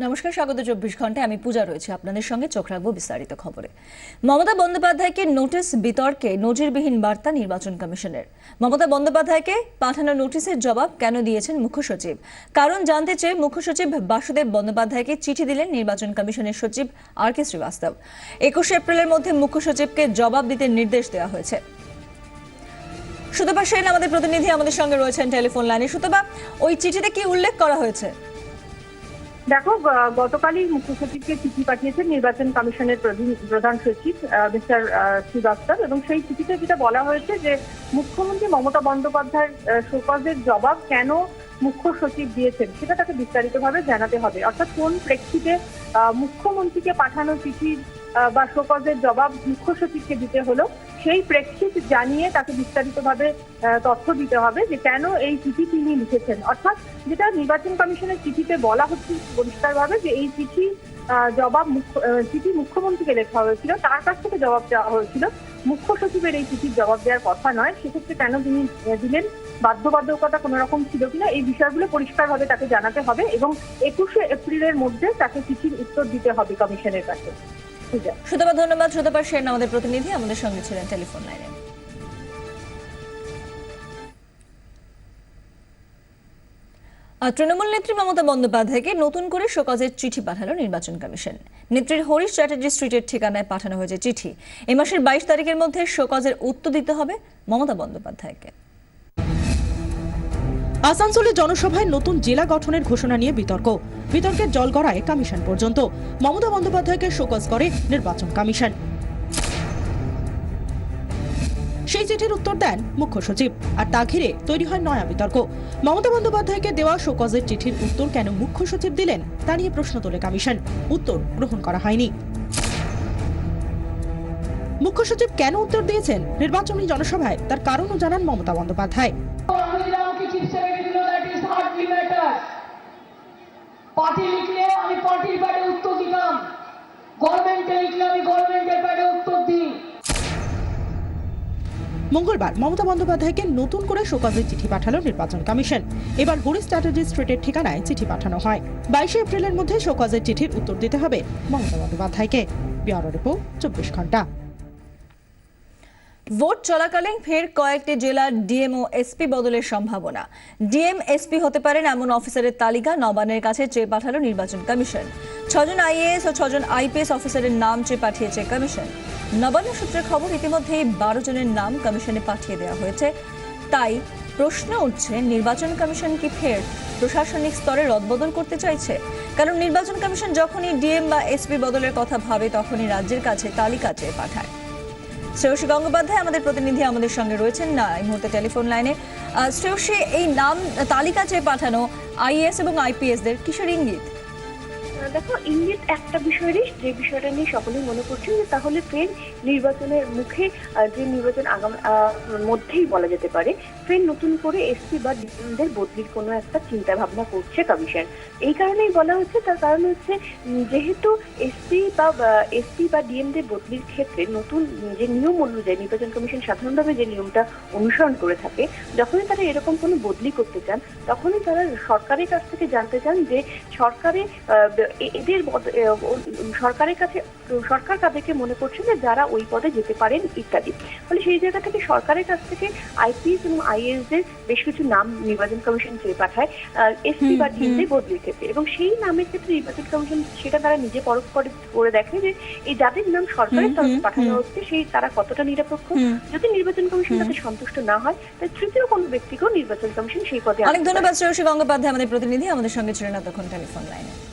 নমস্কার, স্বাগত 24 ঘন্টায়। আমি পূজা রয়েছে আপনাদের সঙ্গে। চোখ রাখবো বিস্তারিত খবরে। মমতা বন্দ্যোপাধ্যায়কে নোটিশ বিতর্কে নজিরবিহীন বার্তা নির্বাচন কমিশনের। মমতা বন্দ্যোপাধ্যায়কে পাঠানো নোটিশের জবাব কেন দিয়েছেন মুখ্য সচিব? কারণ জানতে চেয়ে মুখ্য সচিব বাসুদেব বন্দ্যোপাধ্যায়কে চিঠি দিলেন নির্বাচন কমিশনের সচিব আর.কে শ্রীবাস্তব। 21 এপ্রিলের মধ্যে মুখ্য সচিবকে জবাব দিতে নির্দেশ দেওয়া হয়েছে। সুতপা সেন আমাদের প্রতিনিধি আমাদের সঙ্গে রয়েছেন টেলিফোন লাইনে। সুতপা, ওই চিঠিতে কি উল্লেখ করা হয়েছে? দেখো, গতকালই মুখ্য সচিবকে চিঠি পাঠিয়েছেন নির্বাচন কমিশনের প্রধান সচিব মিস্টার শ্রীবাস্তব, এবং সেই চিঠিতে যেটা বলা হয়েছে যে মুখ্যমন্ত্রী মমতা বন্দ্যোপাধ্যায়ের শোকজের জবাব কেন মুখ্য সচিব দিয়েছেন সেটা তাকে বিস্তারিতভাবে জানাতে হবে। অর্থাৎ কোন প্রেক্ষিতে মুখ্যমন্ত্রীকে পাঠানো চিঠির বা শোকজের জবাব মুখ্য সচিবকে দিতে হলো, সেই প্রেক্ষিত জানিয়ে তাকে বিস্তারিতভাবে তথ্য দিতে হবে যে কেন এই চিঠি তিনি লিখেছেন। অর্থাৎ যেটা নির্বাচন কমিশনের চিঠিতে বলা হচ্ছে পরিষ্কারভাবে যে এই চিঠি মুখ্যমন্ত্রীকে লেখা হয়েছিল, তার কাছ থেকে জবাব দেওয়া হয়েছিল, মুখ্য সচিবের এই চিঠির জবাব দেওয়ার কথা নয়। সেক্ষেত্রে কেন তিনি দিলেন, বাধ্যবাধকতা কোনো রকম ছিল কিনা, এই বিষয়গুলো পরিষ্কারভাবে তাকে জানাতে হবে এবং 21 এপ্রিলের মধ্যে তাকে চিঠির উত্তর দিতে হবে কমিশনের কাছে। সুতপা, ধন্যবাদ। সুতপা সেন আমাদের প্রতিনিধি আমাদের সঙ্গে ছিলেন টেলিফোন লাইনে। তৃণমূল নেত্রী মমতা বন্দ্যোপাধ্যায়কে নতুন করে শোকজের চিঠি পাঠালো নির্বাচন কমিশন। নেত্রীর হরিশ চ্যাটার্জি স্ট্রিটের ঠিকানায় পাঠানো হয়েছে চিঠি। এই মাসের 22 তারিখের মধ্যে শোকজের উত্তর দিতে হবে মমতা বন্দ্যোপাধ্যায়কে। আসানসোলে জনসভায় নতুন জেলা গঠনের ঘোষণা নিয়ে বিতর্কের জল গড়ায় কমিশন পর্যন্ত। মমতা বন্দ্যোপাধ্যায়কে শোকজ করে নির্বাচন কমিশন। সেই চিঠির উত্তর দেন মুখ্য সচিব, আর তা ঘিরে তৈরি হয় নয়া বিতর্ক। মমতা বন্দ্যোপাধ্যায়কে দেওয়া শোকজের চিঠির উত্তর কেন মুখ্য সচিব দিলেন তা নিয়ে প্রশ্ন তোলে কমিশন। উত্তর গ্রহণ করা হয়নি। মুখ্য সচিব কেন উত্তর দিয়েছেন নির্বাচনী জনসভায়, তার কারণও জানান মমতা বন্দ্যোপাধ্যায়। পার্টি লিখলে আমি পার্টির প্যাডে উত্তর দিতাম, গভর্নমেন্টে লিখলে আমি গভর্নমেন্টের প্যাডে উত্তর দিই। মঙ্গলবার মমতা বন্দ্যোপাধ্যায়কে নতুন করে শোকজের চিঠি পাঠালো নির্বাচন কমিশন। এবার হরিশ চ্যাটার্জি স্ট্রিটের ঠিকানায় চিঠি পাঠানো হয়। 22 এপ্রিলের মধ্যে শোকজের চিঠির উত্তর দিতে হবে মমতা বন্দ্যোপাধ্যায়কে। ব্যুরো রিপোর্ট, 24 ঘন্টা। ভোট চলাকালীন ফের কয়েকটি জেলার ডিএম ও এসপি বদলের সম্ভাবনা। ডিএম এসপি হতে পারেন এমন অফিসারের তালিকা নবান্নের কাছে চেয়ে পাঠালো নির্বাচন কমিশন। 6 জন আইএএস ও 6 জন আইপিএস অফিসারের নাম চেয়ে পাঠিয়েছে কমিশন। নবান্ন সূত্রের খবর, ইতিমধ্যেই 12 জনের নাম কমিশনে পাঠিয়ে দেওয়া হয়েছে। তাই প্রশ্ন উঠছে, নির্বাচন কমিশন কি ফের প্রশাসনিক স্তরে রদবদল করতে চাইছে? কারণ নির্বাচন কমিশন যখনই ডিএম বা এসপি বদলের কথা ভাবে তখনই রাজ্যের কাছে তালিকা চেয়ে পাঠায়। শ্রেয়সী গঙ্গোপাধ্যায় আমাদের প্রতিনিধি আমাদের সঙ্গে রয়েছেন না এই মুহূর্তে টেলিফোন লাইনে। শ্রেয়সী, এই নাম তালিকা চেয়ে পাঠানো আইএএস এবং আইপিএস দের কিসের ইঙ্গিত? দেখো, ইঙ্গিত একটা বিষয়েরই, যে বিষয়টা নিয়ে সকলেই মনে করছেন যে তাহলে ফের নির্বাচনের মুখে, যে নির্বাচন মধ্যেই বলা যেতে পারে, ফের নতুন করে এসপি বা ডিএমদের বদলির কোনো একটা চিন্তা ভাবনা করছে কমিশন। এই কারণেই বলা হচ্ছে, তার কারণ হচ্ছে যেহেতু এসপি বা ডিএমদের বদলির ক্ষেত্রে নতুন যে নিয়ম অনুযায়ী নির্বাচন কমিশন সাধারণভাবে যে নিয়মটা অনুসরণ করে থাকে, যখনই তারা এরকম কোনো বদলি করতে চান তখনই তারা সরকারের কাছ থেকে জানতে চান যে সরকার কাদেরকে মনে করছে যে যারা ওই পদে যেতে পারেন ইত্যাদি। ফলে সেই জায়গা থেকে সরকারের কাছ থেকে আইপিএস এবং আইএএস দের বেশ কিছু নাম নির্বাচন কমিশন চেয়ে পাঠায় এসপি বা ডিএমদের বদলির ক্ষেত্রে, এবং সেই নামের ক্ষেত্রে নির্বাচন কমিশন সেটা তারা নিজে পরখ করে দেখে যে এই যাদের নাম সরকারের তরফে পাঠানো হচ্ছে সেই তারা কতটা নিরপেক্ষ। যদি নির্বাচন কমিশন তাতে সন্তুষ্ট না হয় তাই তৃতীয় কোনো ব্যক্তিকেও নির্বাচন কমিশন সেই পদে। অনেক ধন্যবাদ শ্রেয়সী গঙ্গোপাধ্যায় আমাদের প্রতিনিধি আমাদের সঙ্গে ছিলেন এতক্ষণ টেলিফোন লাইনে।